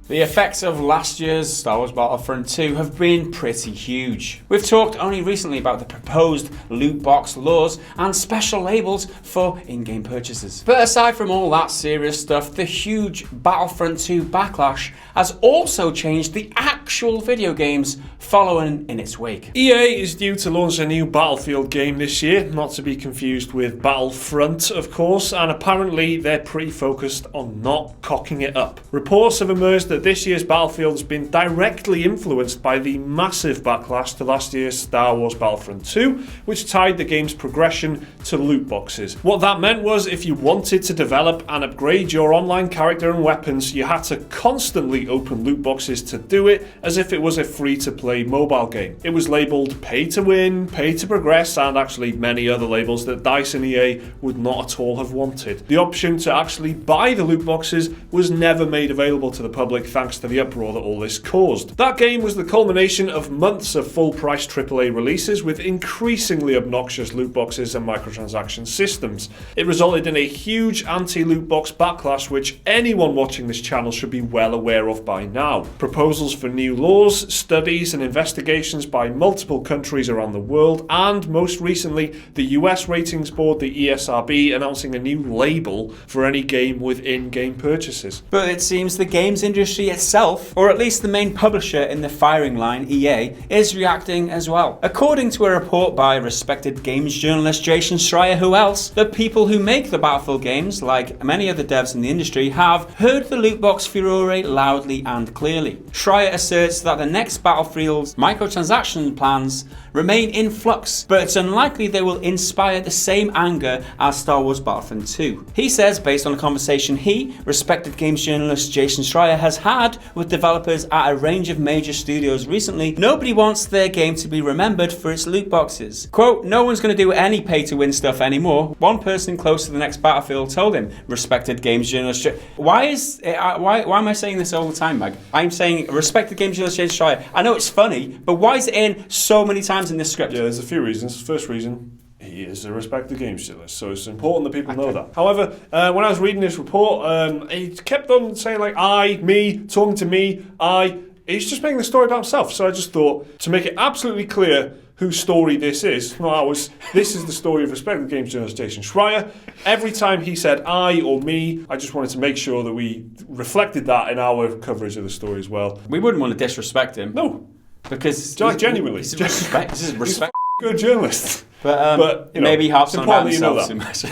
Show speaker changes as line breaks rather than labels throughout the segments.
The effects of last year's Star Wars Battlefront II have been pretty huge. We've talked only recently about the proposed loot box laws and special labels for in-game purchases. But aside from all that serious stuff, the huge Battlefront 2 backlash has also changed the actual video games following in its wake.
EA is due to launch a new Battlefield game this year, not to be confused with Battlefront, of course, and apparently they're pretty focused on not cocking it up. Reports have emerged that this year's Battlefield has been directly influenced by the massive backlash to last year's Star Wars Battlefront 2, which tied the game's progression to loot boxes. What that meant was if you wanted to develop and upgrade your online character and weapons, you had to constantly open loot boxes to do it as if it was a free-to-play mobile game. It was labelled pay to win, pay to progress, and actually many other labels that DICE and EA would not at all have wanted. The option to actually buy the loot boxes was never made available to the public thanks to the uproar that all this caused. That game was the culmination of months of full-price AAA releases with increasingly obnoxious loot boxes and microtransaction systems. It resulted in a huge anti-loot box backlash which anyone watching this channel should be well aware of by now. Proposals for new laws, studies and investigations by multiple countries around the world, and most recently the US ratings board, the ESRB, announcing a new label for any game with in-game purchases.
But it seems the games industry itself, or at least the main publisher in the firing line, EA, is reacting as well. According to a report by respected games journalist Jason Schreier, who else, the people who make the Battlefield games, like many other devs in the industry, have heard the loot box furore loudly and clearly. Schreier asserts that the next Battlefield's microtransaction plans remain in flux, but it's unlikely they will inspire the same anger as Star Wars Battlefront 2. He says, based on a conversation he, respected games journalist Jason Schreier, has had with developers at a range of major studios recently, nobody wants their game to be remembered for its loot boxes. Quote, no one's going to do any pay-to-win stuff anymore. One person close to the next Battlefield told him, respected games journalist. Why am I saying this all the time, Mag? I'm saying respected games journalist Jason Schreier. I know it's funny, but why is it in so many times in this script?
Yeah, there's a few reasons. First reason, he is a respected games journalist, so it's important that people know that. However, when I was reading this report, he kept on saying like I, me, talking to me, I. He's just making the story about himself. So I just thought, to make it absolutely clear whose story this is, not ours, this is the story of respected games journalist Jason Schreier. Every time he said I or me, I just wanted to make sure that we reflected that in our coverage of the story as well.
We wouldn't want to disrespect him.
No.
Because
genuinely.
This is respect.
He's a good journalist.
But you know, maybe he harps on about himself
too
much.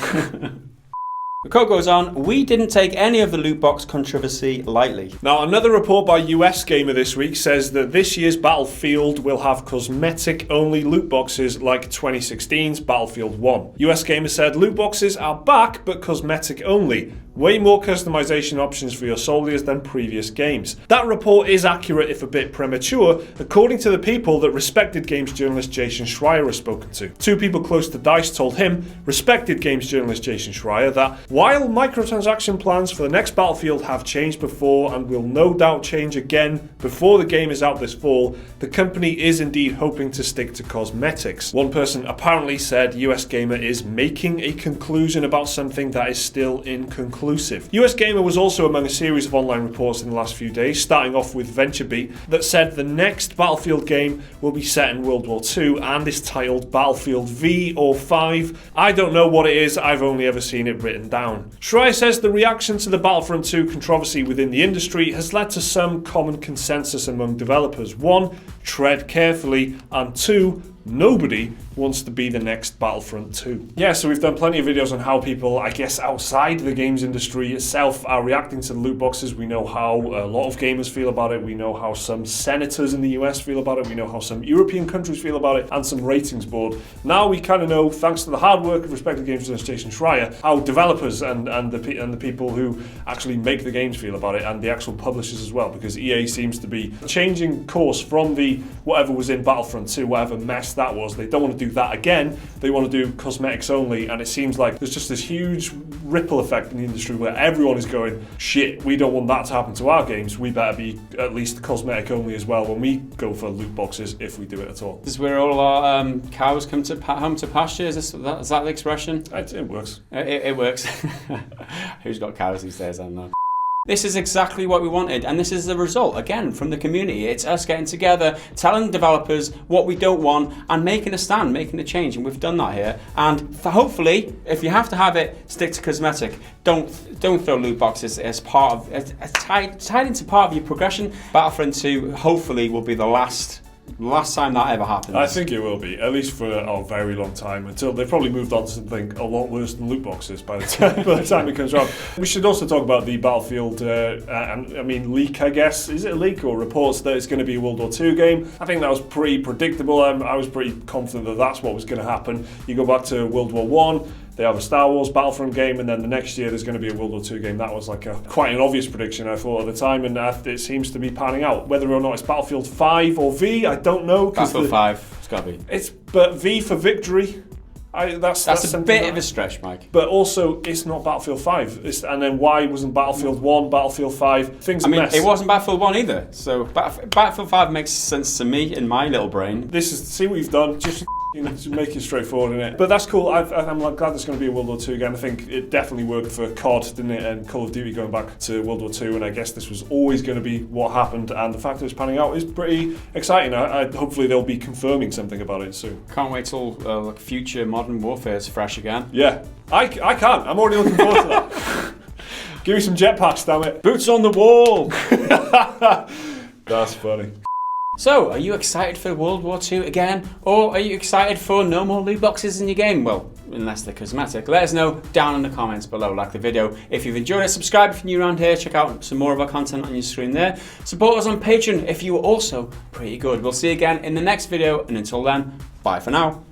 The quote goes on, we didn't take any of the loot box controversy lightly.
Now, another report by US Gamer this week says that this year's Battlefield will have cosmetic-only loot boxes like 2016's Battlefield 1. US Gamer said loot boxes are back, but cosmetic only. Way more customization options for your soldiers than previous games. That report is accurate if a bit premature, according to the people that respected games journalist Jason Schreier has spoken to. Two people close to DICE told him, respected games journalist Jason Schreier, that while microtransaction plans for the next Battlefield have changed before and will no doubt change again before the game is out this fall, the company is indeed hoping to stick to cosmetics. One person apparently said US Gamer is making a conclusion about something that is still inconclusive. US Gamer was also among a series of online reports in the last few days, starting off with VentureBeat, that said the next Battlefield game will be set in World War II and is titled Battlefield V or 5. I don't know what it is, I've only ever seen it written down. Schreier says the reaction to the Battlefront 2 controversy within the industry has led to some common consensus among developers. 1, tread carefully, and 2, nobody wants to be the next Battlefront 2. Yeah, so we've done plenty of videos on how people, I guess, outside the games industry itself are reacting to the loot boxes. We know how a lot of gamers feel about it. We know how some senators in the US feel about it. We know how some European countries feel about it, and some ratings board. Now we kind of know, thanks to the hard work of respected games journalist Jason Schreier, how developers and the people who actually make the games feel about it, and the actual publishers as well, because EA seems to be changing course from the whatever was in Battlefront 2, whatever mess that was. They don't want to do that again. They want to do cosmetics only, and it seems like there's just this huge ripple effect in the industry where everyone is going, shit, we don't want that to happen to our games. We better be at least cosmetic only as well when we go for loot boxes, if we do it at all.
This is where all our cows come to home to pasture. Is that the expression?
It works.
It works. Who's got cows these days? I don't know. This is exactly what we wanted, and this is the result, again, from the community. It's us getting together, telling developers what we don't want, and making a stand, making a change, and we've done that here. And hopefully, if you have to have it, stick to cosmetic. Don't throw loot boxes as part of, as tied into part of your progression. Battlefront 2, hopefully, will be the last time that ever happens.
I think it will be, at least for a very long time, until they've probably moved on to something a lot worse than loot boxes by the time it comes around. We should also talk about the Battlefield, leak, I guess. Is it a leak or reports that it's going to be a World War II game? I think that was pretty predictable. I was pretty confident that that's what was going to happen. You go back to World War I, they have a Star Wars Battlefront game, and then the next year there's going to be a World War II game. That was like quite an obvious prediction, I thought, at the time, and it seems to be panning out. Whether or not it's Battlefield 5 or V, I don't know.
Battlefield 5, it's got to be.
But V for victory. That's
a bit of a stretch, Mike.
But also, it's not Battlefield 5. And then why wasn't Battlefield 1, Battlefield 5? Things a mess.
It wasn't Battlefield 1 either. So Battlefield 5 makes sense to me in my little brain.
See what you've done. Just make it straightforward, innit? But that's cool. I'm glad there's going to be a World War II again. I think it definitely worked for COD, didn't it? And Call of Duty going back to World War II. And I guess this was always going to be what happened. And the fact that it's panning out is pretty exciting. Hopefully they'll be confirming something about it soon.
Can't wait till future Modern Warfare is fresh again.
Yeah, I can't. I'm already looking forward to that. Give me some jetpacks, damn it.
Boots on the wall.
That's funny.
So, are you excited for World War II again? Or are you excited for no more loot boxes in your game? Well, unless they're cosmetic. Let us know down in the comments below. Like the video if you've enjoyed it. Subscribe if you're new around here. Check out some more of our content on your screen there. Support us on Patreon if you were also pretty good. We'll see you again in the next video. And until then, bye for now.